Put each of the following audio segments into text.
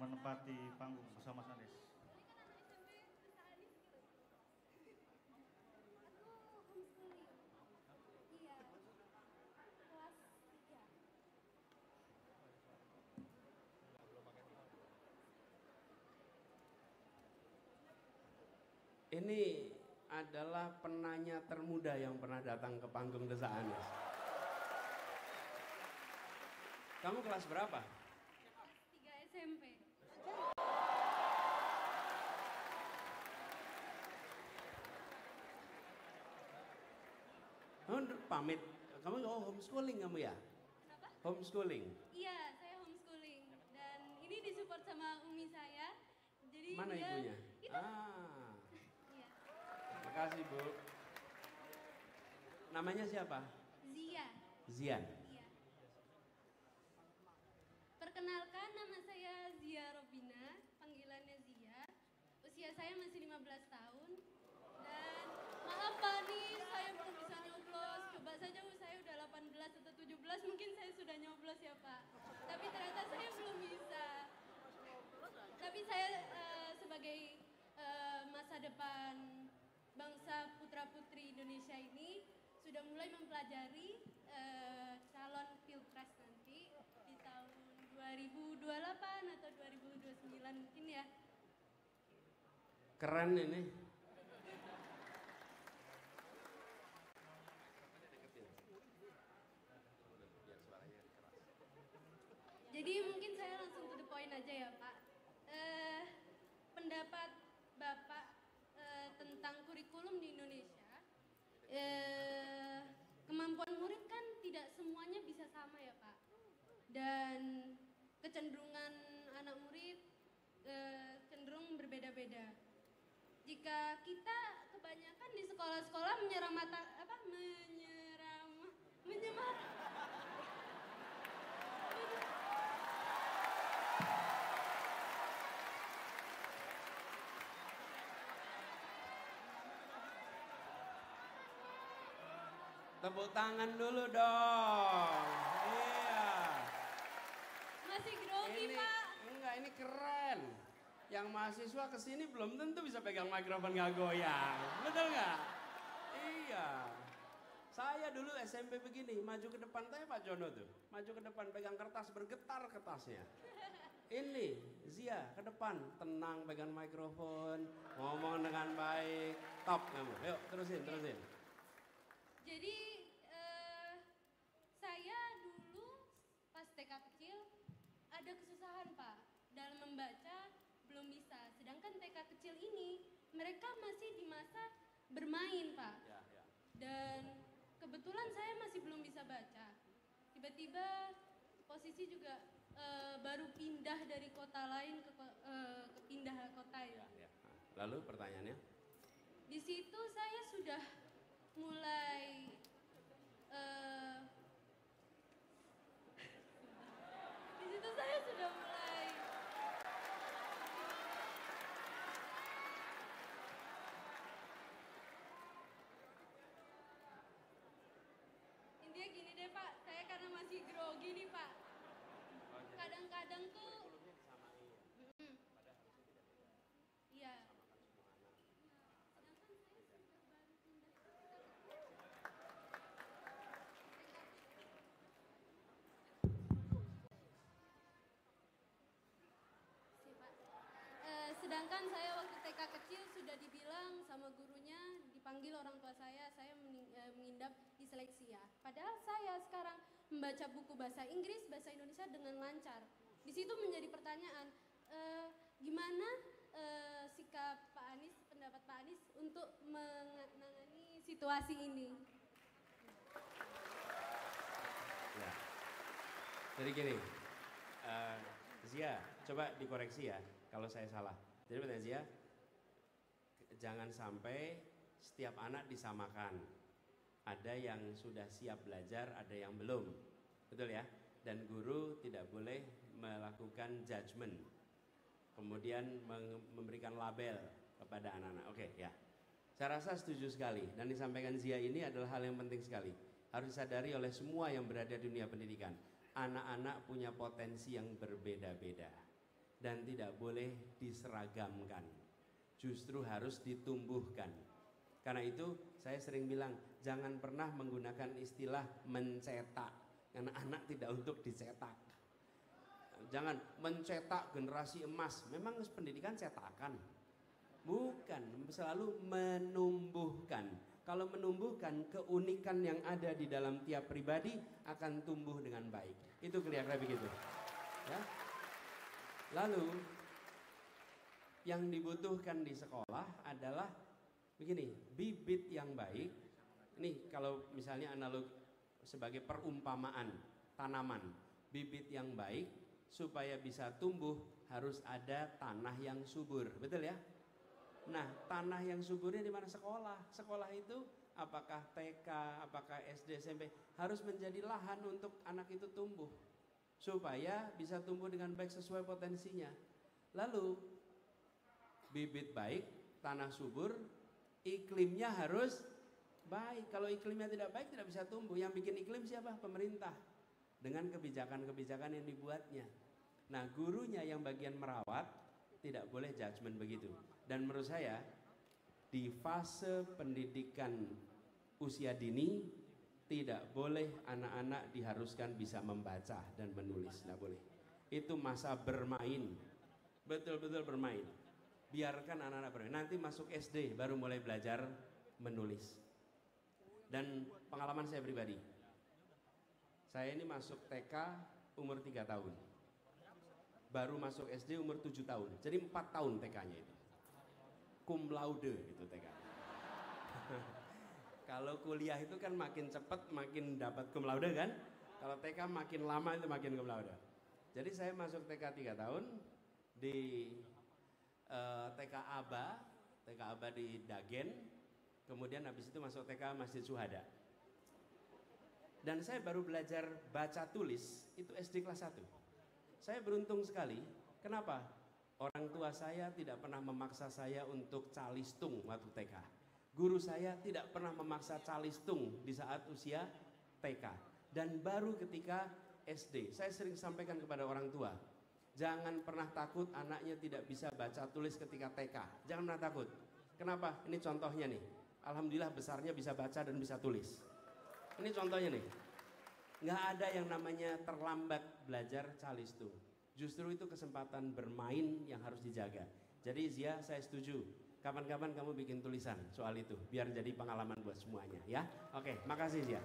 menempati panggung bersama Mas Anies. Ini adalah penanya termuda yang pernah datang ke panggung Desa Anies. Kamu kelas berapa? Kelas 3 SMP. Oh, pamit. Kamu homeschooling kamu ya? Kenapa? Homeschooling. Iya, saya homeschooling dan ini disupport sama umi saya. Jadi Mana dia, ibunya? Itu. Ah, Iya. makasih Bu. Namanya siapa? Zia. Zian. Iya. Perkenalkan, nama saya Zia Robina, panggilannya Zia. Usia saya masih 15 tahun. Dan maaf Pak nih, saya belum bisa nyoblos. Coba saja saya udah 18 atau 17, mungkin saya sudah nyoblos ya Pak. Tapi ternyata saya belum bisa. Tapi saya sebagai masa depan bangsa putra-putri Indonesia ini sudah mulai mempelajari calon pilpres nanti di tahun 2028 atau 2029 mungkin ya. Keren ini. Jadi mungkin saya langsung to the point aja ya Pak. Pendapat Bapak tentang kurikulum di Indonesia, kemampuan murid kan tidak semuanya bisa sama ya Pak. Dan kecenderungan anak murid cenderung berbeda-beda. Jika kita kebanyakan di sekolah-sekolah Tepuk tangan dulu dong. Iya. masih grogi Ini Pak. enggak, ini keren. Yang mahasiswa kesini belum tentu bisa pegang mikrofon nggak goyang, betul nggak? Iya. Saya dulu SMP begini, maju ke depan, tanya Pak Jono tuh, maju ke depan pegang kertas bergetar kertasnya. Ini Zia ke depan, tenang pegang mikrofon, ngomong dengan baik, top kamu. Yuk terusin. Jadi saya dulu pas TK kecil ada kesusahan Pak dalam membaca, belum bisa. Sedangkan TK kecil ini mereka masih di masa bermain Pak. Ya. Dan kebetulan saya masih belum bisa baca. Tiba-tiba posisi juga baru pindah dari kota lain ke pindah kota ya. Lalu pertanyaannya? Di situ saya sudah mulai di situ saya sudah mulai intinya gini deh Pak, saya karena masih grogi nih Pak. Kadang-kadang tuh iya. Sedangkan saya sudah baru pindah ke sedangkan saya waktu TK kecil sudah dibilang sama gurunya, dipanggil orang tua saya mengidap disleksia. Padahal saya sekarang membaca buku bahasa Inggris, bahasa Indonesia dengan lancar. Di situ menjadi pertanyaan, gimana sikap Pak Anies, pendapat Pak Anies untuk menangani situasi ini? Ya. Jadi gini, Zia, coba dikoreksi ya kalau saya salah. Jadi pertanyaan Zia, jangan sampai setiap anak disamakan. Ada yang sudah siap belajar, ada yang belum. Betul ya? Dan guru tidak boleh melakukan judgement. Kemudian memberikan label kepada anak-anak. Oke, ya. Saya rasa setuju sekali. Dan disampaikan Zia ini adalah hal yang penting sekali. Harus disadari oleh semua yang berada di dunia pendidikan. Anak-anak punya potensi yang berbeda-beda. dan tidak boleh diseragamkan. Justru harus ditumbuhkan. Karena itu saya sering bilang, jangan pernah menggunakan istilah mencetak, karena anak tidak untuk dicetak. Jangan mencetak generasi emas, memang pendidikan cetakan. Bukan, selalu menumbuhkan. Kalau menumbuhkan, keunikan yang ada di dalam tiap pribadi akan tumbuh dengan baik. Itu kira-kira begitu. Ya. Lalu yang dibutuhkan di sekolah adalah begini, bibit yang baik. Ini kalau misalnya analog sebagai perumpamaan tanaman, bibit yang baik supaya bisa tumbuh harus ada tanah yang subur, betul ya? Nah, tanah yang suburnya di mana? Sekolah. Sekolah itu apakah TK, apakah SD, SMP harus menjadi lahan untuk anak itu tumbuh supaya bisa tumbuh dengan baik sesuai potensinya. Lalu bibit baik, tanah subur, iklimnya harus baik. Kalau iklimnya tidak baik tidak bisa tumbuh. Yang bikin iklim siapa? Pemerintah. Dengan kebijakan-kebijakan yang dibuatnya. Nah, gurunya yang bagian merawat tidak boleh judgement begitu. Dan menurut saya di fase pendidikan usia dini tidak boleh anak-anak diharuskan bisa membaca dan menulis, tidak boleh. Itu masa bermain, betul-betul bermain. Biarkan anak-anak bermain. Nanti masuk SD baru mulai belajar menulis. Dan pengalaman saya pribadi, saya ini masuk TK umur 3 tahun, baru masuk SD umur 7 tahun, jadi 4 tahun TK-nya itu. Cum laude itu TK. Kalau kuliah itu kan makin cepat makin dapat cum laude kan. Kalau TK makin lama itu makin cum laude. Jadi saya masuk TK 3 tahun di TK Aba di Dagen. Kemudian habis itu masuk TK Masjid Syuhada. Dan saya baru belajar baca tulis itu SD kelas 1. Saya beruntung sekali. Kenapa? Orang tua saya tidak pernah memaksa saya untuk calistung waktu TK. Guru saya tidak pernah memaksa calistung di saat usia TK. Dan baru ketika SD, saya sering sampaikan kepada orang tua, jangan pernah takut anaknya tidak bisa baca tulis ketika TK. Jangan pernah takut. Kenapa? Ini contohnya nih. Alhamdulillah besarnya bisa baca dan bisa tulis. Ini contohnya nih. Nggak ada yang namanya terlambat belajar calistung. Justru itu kesempatan bermain yang harus dijaga. Jadi Zia, saya setuju. Kapan-kapan kamu bikin tulisan soal itu, biar jadi pengalaman buat semuanya, ya. Oke, makasih Zia.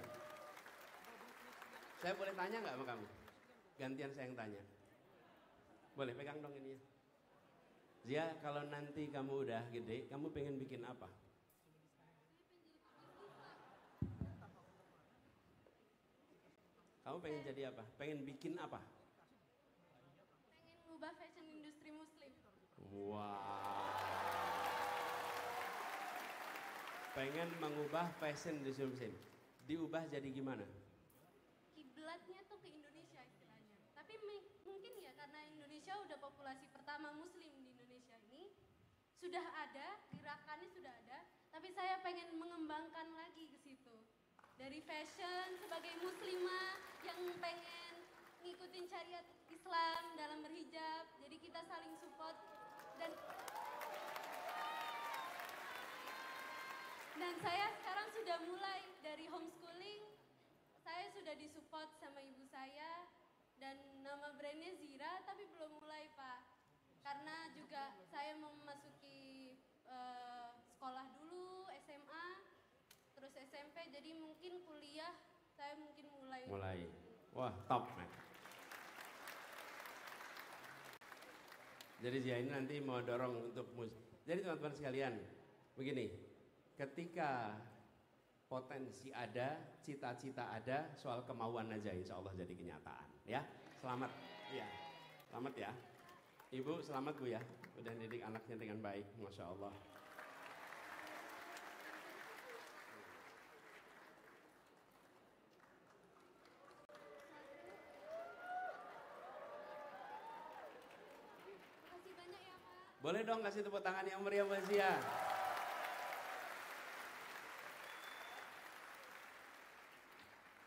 Saya boleh tanya nggak sama kamu? Gantian saya yang tanya. Boleh pegang dong ini ya. Zia, kalau nanti kamu udah gede, kamu pengen bikin apa? Kamu pengen jadi apa? Pengen bikin apa? Ubah fashion industri muslim. Wow. Pengen mengubah fashion industri muslim. Diubah jadi gimana? Kiblatnya tuh ke Indonesia istilahnya. Tapi mungkin ya karena Indonesia udah populasi pertama muslim di Indonesia ini, sudah ada, gerakannya sudah ada, tapi saya pengen mengembangkan lagi ke situ. Dari fashion sebagai muslimah yang pengen ngikutin syariat Islam dalam berhijab, jadi kita saling support dan saya sekarang sudah mulai dari homeschooling, saya sudah disupport sama ibu saya dan nama brandnya Zira, tapi belum mulai Pak, karena juga saya mau memasuki sekolah dulu, SMA, terus SMP, jadi mungkin kuliah saya mungkin mulai. Wah, top man. Jadi Zia ini nanti mau dorong untuk jadi teman-teman sekalian, begini, ketika potensi ada, cita-cita ada, soal kemauan aja insya Allah jadi kenyataan, ya. Selamat, ya, selamat ya. Ibu selamat Bu ya, udah didik anaknya dengan baik, Masya Allah. Boleh dong kasih tepuk tangan yang meriah buat Zia.